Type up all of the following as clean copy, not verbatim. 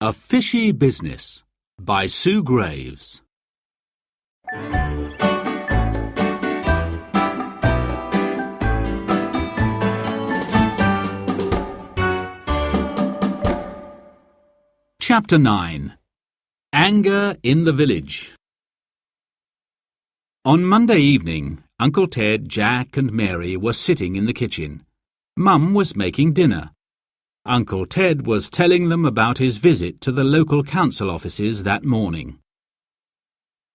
A Fishy Business by Sue Graves. Chapter 9. Anger in the Village. On Monday evening, Uncle Ted, Jack and Mary were sitting in the kitchen. Mum was making dinner. Uncle Ted was telling them about his visit to the local council offices that morning.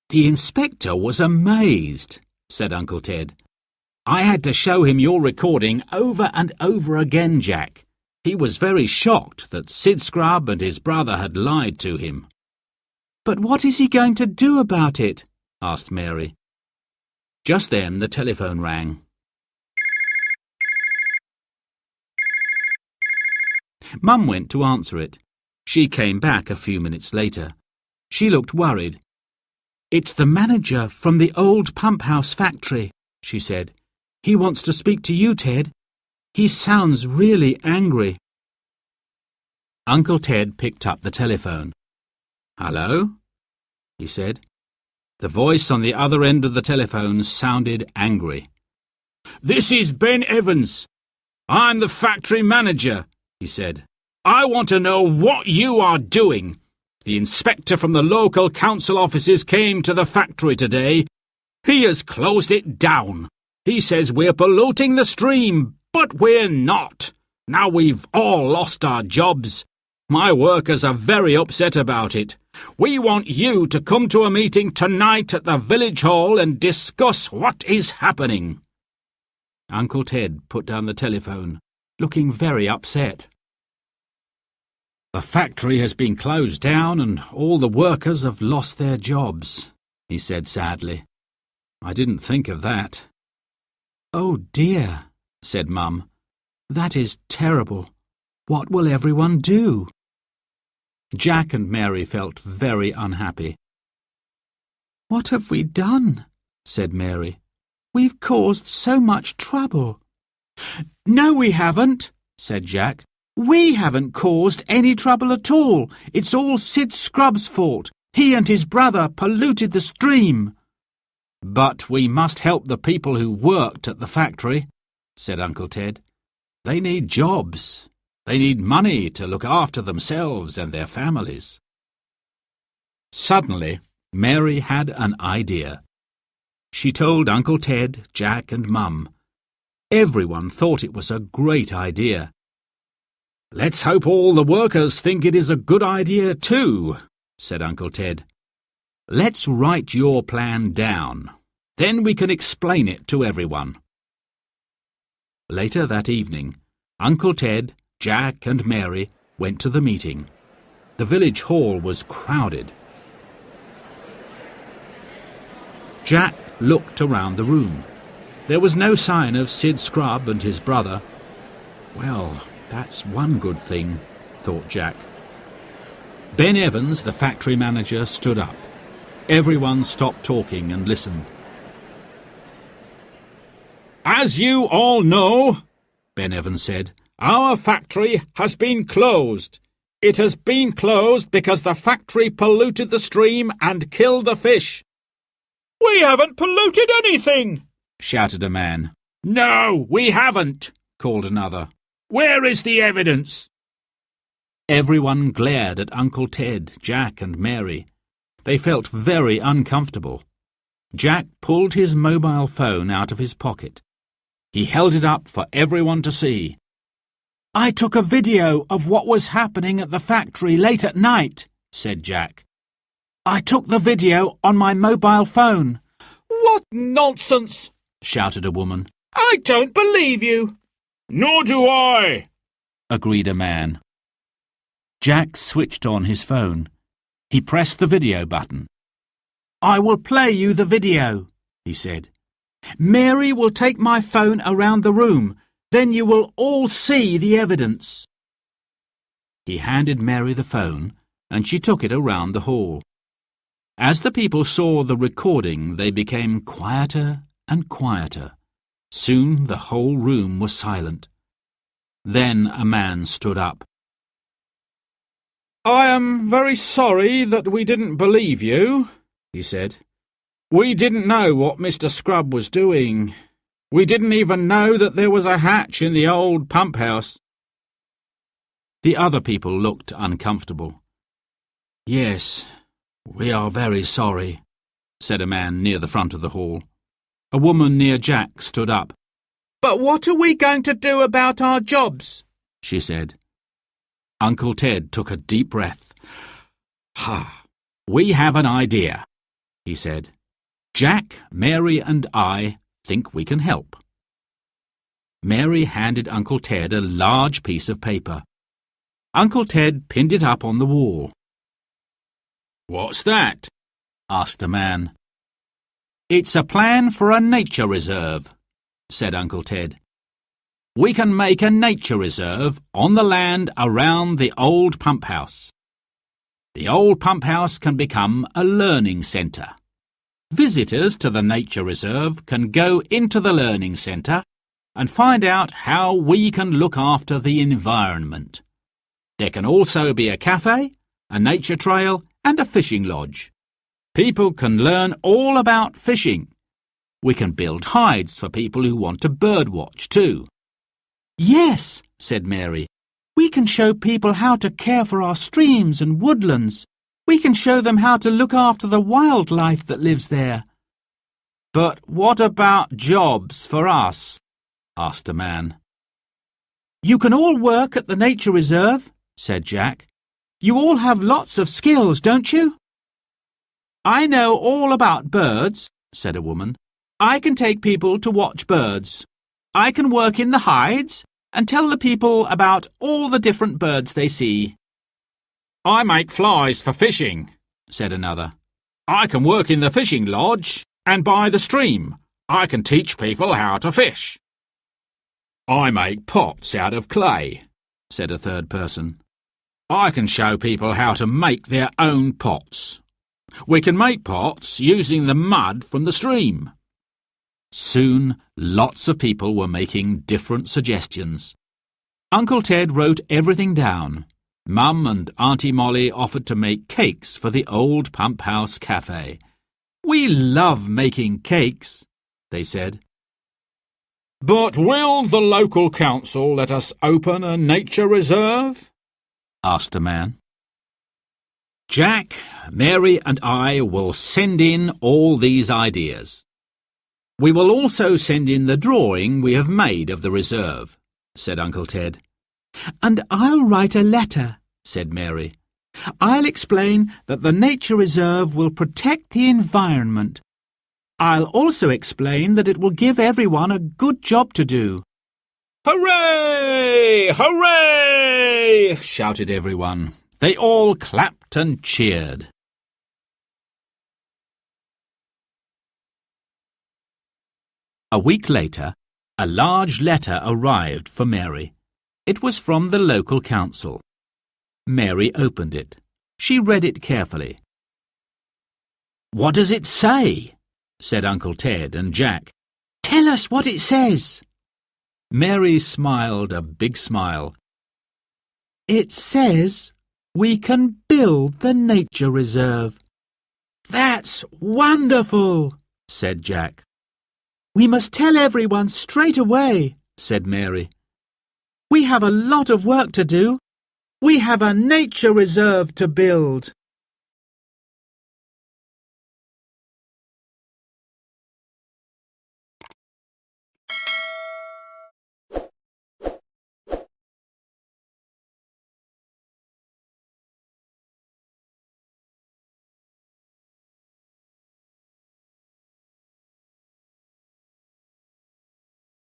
"The inspector was amazed," said Uncle Ted. "I had to show him your recording over and over again, Jack. He was very shocked that Sid Scrub and his brother had lied to him." "But what is he going to do about it?" asked Mary. Just then the telephone rang. Mum went to answer it. She came back a few minutes later. She looked worried. "It's the manager from the old pump house factory," she said. "He wants to speak to you, Ted. He sounds really angry." Uncle Ted picked up the telephone. "Hello?" he said. The voice on the other end of the telephone sounded angry. "This is Ben Evans. I'm the factory manager," he said. "I want to know what you are doing. The inspector from the local council offices came to the factory today. He has closed it down. He says we're polluting the stream, but we're not. Now we've all lost our jobs. My workers are very upset about it. We want you to come to a meeting tonight at the village hall and discuss what is happening." Uncle Ted put down the telephone, looking very upset. "The factory has been closed down and all the workers have lost their jobs," he said sadly. "I didn't think of that." "Oh dear," said Mum. "That is terrible. What will everyone do?" Jack and Mary felt very unhappy. "What have we done?" said Mary. "We've caused so much trouble." "No, we haven't," said Jack. "We haven't caused any trouble at all. It's all Sid Scrub's fault. He and his brother polluted the stream." "But we must help the people who worked at the factory," said Uncle Ted. "They need jobs. They need money to look after themselves and their families." Suddenly, Mary had an idea. She told Uncle Ted, Jack and Mum. Everyone thought it was a great idea. "Let's hope all the workers think it is a good idea too," said Uncle Ted. "Let's write your plan down. Then we can explain it to everyone." Later that evening, Uncle Ted, Jack and Mary went to the meeting. The village hall was crowded. Jack looked around the room. There was no sign of Sid Scrub and his brother. "Well, that's one good thing," thought Jack. Ben Evans, the factory manager, stood up. Everyone stopped talking and listened. "As you all know," Ben Evans said, "our factory has been closed. It has been closed because the factory polluted the stream and killed the fish." "We haven't polluted anything," shouted a man. "No, we haven't," called another. "Where is the evidence?" Everyone glared at Uncle Ted, Jack and Mary. They felt very uncomfortable. Jack pulled his mobile phone out of his pocket. He held it up for everyone to see. "I took a video of what was happening at the factory late at night," said Jack. "I took the video on my mobile phone." "What nonsense!" shouted a woman. "I don't believe you." "Nor do I," agreed a man. Jack switched on his phone. He pressed the video button. "I will play you the video," he said. "Mary will take my phone around the room. Then you will all see the evidence." He handed Mary the phone, and she took it around the hall. As the people saw the recording, they became quieter and quieter. Soon the whole room was silent. Then a man stood up. I am very sorry that we didn't believe you, he said. We didn't know what Mr. Scrub was doing. We didn't even know that there was a hatch in the old pump house. The other people looked uncomfortable. Yes, we are very sorry, said a man near the front of the hall. A woman near Jack stood up. But what are we going to do about our jobs? She said. Uncle Ted took a deep breath. We have an idea, he said. Jack, Mary and I think we can help. Mary handed Uncle Ted a large piece of paper. Uncle Ted pinned it up on the wall. What's that? Asked a man. It's a plan for a nature reserve, said Uncle Ted. We can make a nature reserve on the land around the old pump house. The old pump house can become a learning centre. Visitors to the nature reserve can go into the learning centre and find out how we can look after the environment. There can also be a cafe, a nature trail and a fishing lodge. People can learn all about fishing. We can build hides for people who want to birdwatch too. Yes, said Mary. We can show people how to care for our streams and woodlands. We can show them how to look after the wildlife that lives there. But what about jobs for us? Asked a man. You can all work at the nature reserve, said Jack. You all have lots of skills, don't you? I know all about birds, said a woman. I can take people to watch birds. I can work in the hides and tell the people about all the different birds they see. I make flies for fishing, said another. I can work in the fishing lodge and by the stream. I can teach people how to fish. I make pots out of clay, said a third person. I can show people how to make their own pots. We can make pots using the mud from the stream. Soon, lots of people were making different suggestions. Uncle Ted wrote everything down. Mum and Auntie Molly offered to make cakes for the old pump house cafe. We love making cakes, they said. But will the local council let us open a nature reserve? Asked a man. Jack, Mary and I will send in all these ideas. We will also send in the drawing we have made of the reserve, said Uncle Ted. And I'll write a letter, said Mary. I'll explain that the nature reserve will protect the environment. I'll also explain that it will give everyone a good job to do. Hooray! Hooray! Shouted everyone. They all clapped and cheered. A week later, a large letter arrived for Mary. It was from the local council. Mary opened it. She read it carefully. What does it say? Said Uncle Ted and Jack. Tell us what it says. Mary smiled a big smile. It says we can build the nature reserve. That's wonderful, said Jack. We must tell everyone straight away, said Mary. We have a lot of work to do. We have a nature reserve to build.